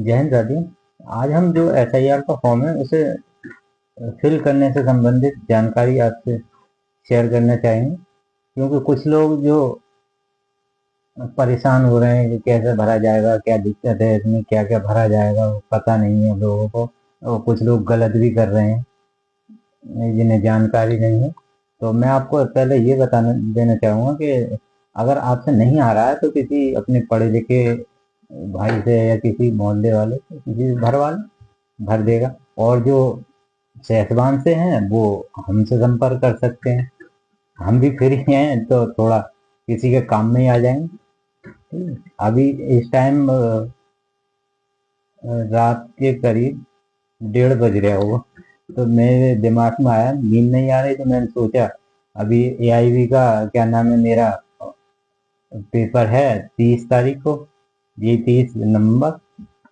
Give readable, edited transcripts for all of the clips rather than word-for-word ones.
जय हिंद दादी। आज हम जो एसआईआर का फॉर्म है उसे फिल करने से संबंधित जानकारी आपसे शेयर करना चाहेंगे, क्योंकि कुछ लोग जो परेशान हो रहे हैं कि कैसे भरा जाएगा, क्या दिक्कत है इसमें, क्या क्या भरा जाएगा, वो पता नहीं है लोगों को। और कुछ लोग गलत भी कर रहे हैं जिन्हें जानकारी नहीं है। तो मैं आपको पहले ये बताना देना चाहूँगा कि अगर आपसे नहीं आ रहा है तो किसी अपने पढ़े लिखे भाई से या किसी मोहल्ले वाले से किसी से भरवा लें, भर देगा। और जो सेहतवान से हैं वो हमसे संपर्क कर सकते हैं, हम भी फ्री हैं तो थोड़ा किसी के काम में ही आ जाएंगे। ठीक है? अभी इस टाइम रात के करीब 1:30 बज रहा होगा, तो मेरे दिमाग में आया नींद नहीं आ रही, तो मैंने सोचा अभी एआईबी का क्या नाम है, मेरा पेपर है 30 तारीख को, ये 30 नवंबर।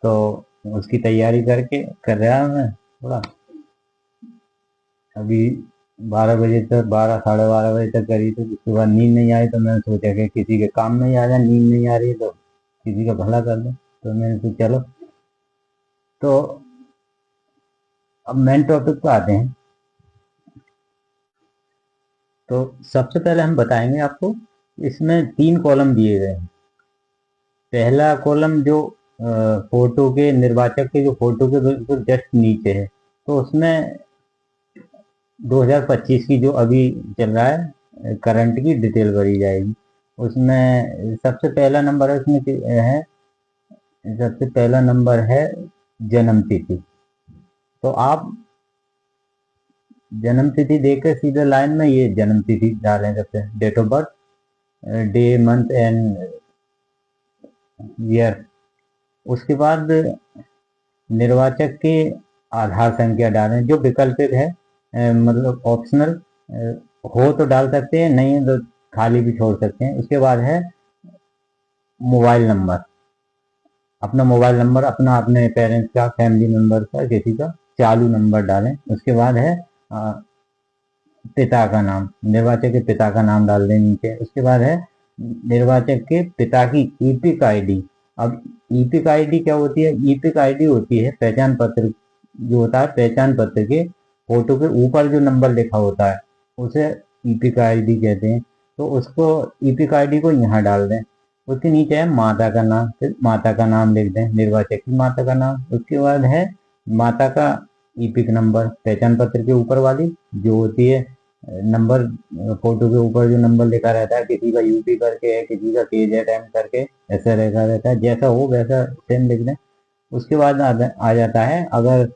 तो उसकी तैयारी करके कर रहा हूँ मैं थोड़ा। अभी 12 बजे तक, 12 साढ़े 12 बजे तक करी, तो उसके बाद नींद नहीं आई, तो मैंने सोचा कि किसी के काम में ही आ जाए, नींद नहीं आ रही है तो किसी का भला कर दे। तो मैंने सोचा चलो। तो अब मेन टॉपिक पे आते हैं। तो सबसे पहले हम बताएंगे आपको, इसमें 3 कॉलम दिए गए हैं। पहला कॉलम जो फोटो के, निर्वाचक के जो फोटो के बिल्कुल जस्ट नीचे है, तो उसमें 2025 की जो अभी चल रहा है करंट की डिटेल भरी जाएगी। उसमें सबसे पहला नंबर है, उसमें है, सबसे पहला नंबर है जन्म तिथि। तो आप जन्म तिथि देकर सीधे लाइन में ये जन्म तिथि डालें, सबसे date of birth, day month and year. उसके बाद निर्वाचक के आधार संख्या डालें, जो विकल्पित है, मतलब ऑप्शनल हो तो डाल सकते हैं, नहीं है तो खाली भी छोड़ सकते हैं। उसके बाद है मोबाइल नंबर, अपना मोबाइल नंबर, अपना, अपने पेरेंट्स का, फैमिली मेंबर का, किसी का चालू नंबर डालें। उसके बाद है पिता का नाम, निर्वाचक के पिता का नाम डाल दें नीचे। उसके बाद है निर्वाचक के पिता की ईपिक आईडी। अब ईपिक आईडी क्या होती है? ईपिक आईडी होती है पहचान पत्र, जो होता है पहचान पत्र के फोटो के ऊपर जो नंबर लिखा होता है उसे ईपिक आईडी कहते हैं। तो उसको, ईपिक आईडी को यहाँ डाल दें। उसके नीचे है माता का नाम, फिर माता का नाम लिख दें, निर्वाचक की माता का नाम। उसके बाद है माता का ईपिक नंबर, पहचान पत्र के ऊपर वाली जो होती है नंबर, फोटो के ऊपर जो नंबर लिखा रहता है, किसी का यूपी करके है, किसी का KZM करके ऐसा लिखा रहता है, जैसा हो वैसा सेम लिख दें। उसके बाद आ जाता है, अगर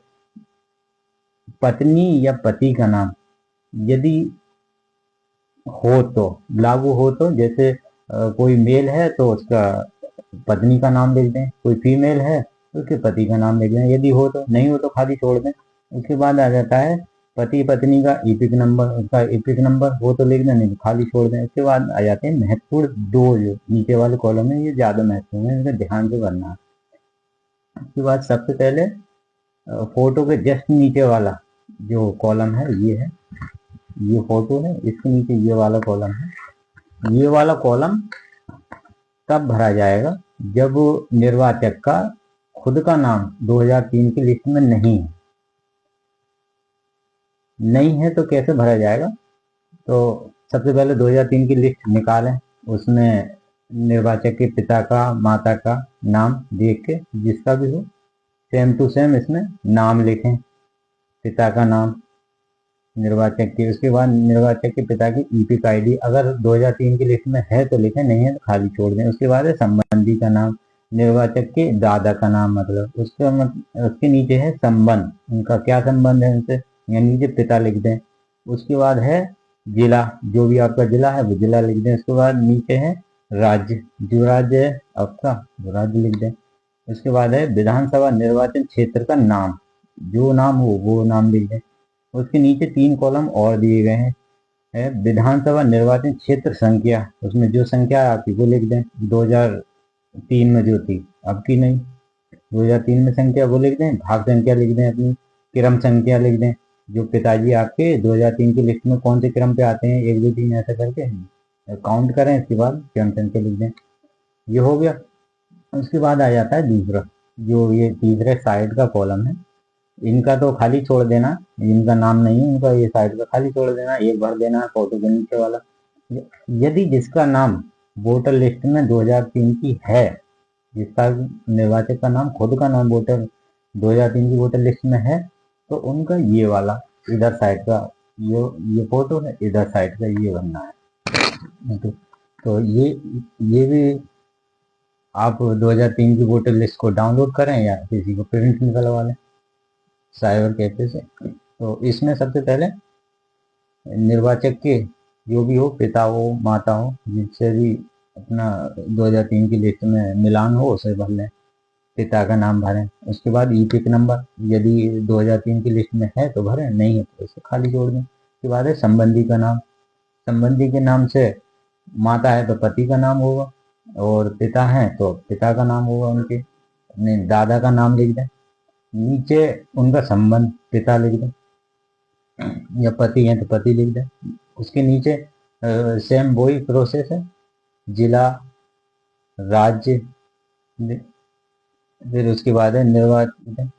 पत्नी या पति का नाम यदि हो तो, लागू हो तो, जैसे कोई मेल है तो उसका पत्नी का नाम लिख दें, कोई फीमेल है तो उसके पति का नाम लिख दें, यदि हो तो। नहीं हो तो खाली छोड़ दें। उसके बाद आ जाता है पति पत्नी का ईपिक नंबर, उसका ईपिक नंबर हो तो लिख दें, नहीं तो खाली छोड़ दें। उसके बाद आ जाते हैं महत्वपूर्ण दो, जो नीचे वाले कॉलम है ये ज्यादा महत्वपूर्ण है, इसे ध्यान से भरना है। उसके बाद सबसे पहले फोटो के जस्ट नीचे वाला जो कॉलम है ये है, ये फोटो है, इसके नीचे ये वाला कॉलम है। ये वाला कॉलम तब भरा जाएगा जब निर्वाचक का खुद का नाम 2003 की लिस्ट में नहीं है। नहीं है तो कैसे भरा जाएगा? तो सबसे पहले 2003 की लिस्ट निकालें, उसमें निर्वाचक के पिता का, माता का नाम देख के, जिसका भी हो, सेम टू सेम इसमें नाम लिखें, पिता का नाम निर्वाचक की। उसके बाद निर्वाचक के पिता की ईपिक आईडी, अगर 2003 की लिस्ट में है तो लिखें, नहीं है तो खाली छोड़ दें। उसके बाद है संबंधी का नाम, निर्वाचक के दादा का नाम, मतलब उसका उसके नीचे है संबंध, उनका क्या संबंध है उनसे, या नीचे पिता लिख दें। उसके बाद है जिला, जो भी आपका जिला है वो जिला लिख दें। उसके बाद नीचे है राज्य, जो राज्य है आपका वो राज्य लिख दें। उसके बाद है विधानसभा निर्वाचन क्षेत्र का नाम, जो नाम हो वो नाम लिख दें। उसके नीचे 3 कॉलम और दिए गए हैं, है विधानसभा निर्वाचन क्षेत्र संख्या, उसमें जो संख्या है आपकी वो लिख दें, 2003 में जो थी, अब की नहीं। 2003 में संख्या वो लिख दें, भाग संख्या लिख दें अपनी, क्रम संख्या लिख दें, जो पिताजी आपके 2003 की लिस्ट में कौन से क्रम पे आते हैं, 1 2 3 ऐसा करके काउंट करें। इसके बाद क्रम संख्या लिख दें। ये हो गया। उसके बाद आ जाता है दूसरा, जो ये तीसरे साइड का कॉलम है, इनका तो खाली छोड़ देना, इनका नाम नहीं है इनका, ये साइड का खाली छोड़ देना, एक भर देना फोटो के नीचे वाला। यदि जिसका नाम वोटर लिस्ट में 2003 की है, जिसका निर्वाचक का नाम, खुद का नाम वोटर 2003 की वोटर लिस्ट में है, तो उनका ये वाला इधर साइड का ये फोटो है, इधर साइड का ये बनना है। तो ये भी आप 2003 की वोटर लिस्ट को डाउनलोड करें या किसी को प्रिंट निकलवा लें साइबर कैफे से। तो इसमें सबसे पहले निर्वाचक के जो भी हो, पिता हो माता हो, जिससे भी अपना 2003 की लिस्ट में मिलान हो उसे भर लें, पिता का नाम भरें। उसके बाद ई पिक नंबर यदि 2003 की लिस्ट में है तो भरें, नहीं है तो इसे खाली छोड़ दें। उसके बाद है संबंधी का नाम, संबंधी के नाम से माता है तो पति का नाम होगा, और पिता है तो पिता का नाम होगा, उनके अपने दादा का नाम लिख दें, नीचे उनका संबंध पिता लिख दें, या पति हैं तो पति लिख दें। उसके नीचे सेम वही प्रोसेस है, जिला, राज्य, फिर उसके बाद है निर्वाचन,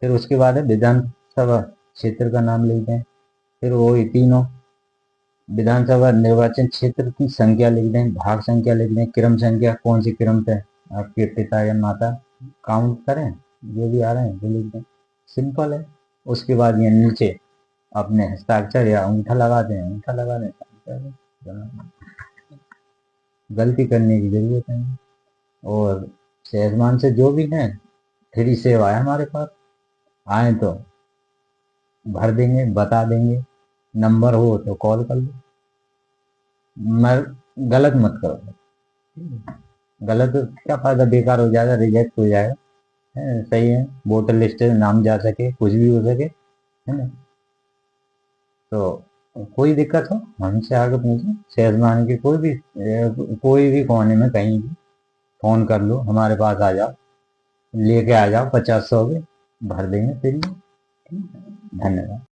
फिर उसके बाद है विधानसभा क्षेत्र का नाम लिख दें, फिर वही तीनों विधानसभा निर्वाचन क्षेत्र की संख्या लिख दें, भाग संख्या लिख दें, क्रम संख्या कौन सी क्रम पे आपके पिता या माता काउंट करें, जो भी आ रहे हैं वो लिख दें, सिंपल है। उसके बाद ये नीचे अपने हस्ताक्षर या अंगूठा लगाते हैं, अंगूठा लगा दें, गलती करने की जरूरत नहीं। और सेजमान से जो भी है फ्री सेवा है हमारे पास, आए तो भर देंगे, बता देंगे, नंबर हो तो कॉल कर लो, मैं गलत मत करो, गलत क्या फायदा, बेकार हो जाएगा, रिजेक्ट हो जाएगा। सही है, वोटर लिस्ट नाम जा सके, कुछ भी हो सके, है ना। तो कोई दिक्कत हो हमसे आगे पूछो, सेजमान के कोई भी कोने में कहीं भी फोन कर लो, हमारे पास आ जाओ, लेके आ जाओ 50-100 के, भर देंगे फ्री। धन्यवाद।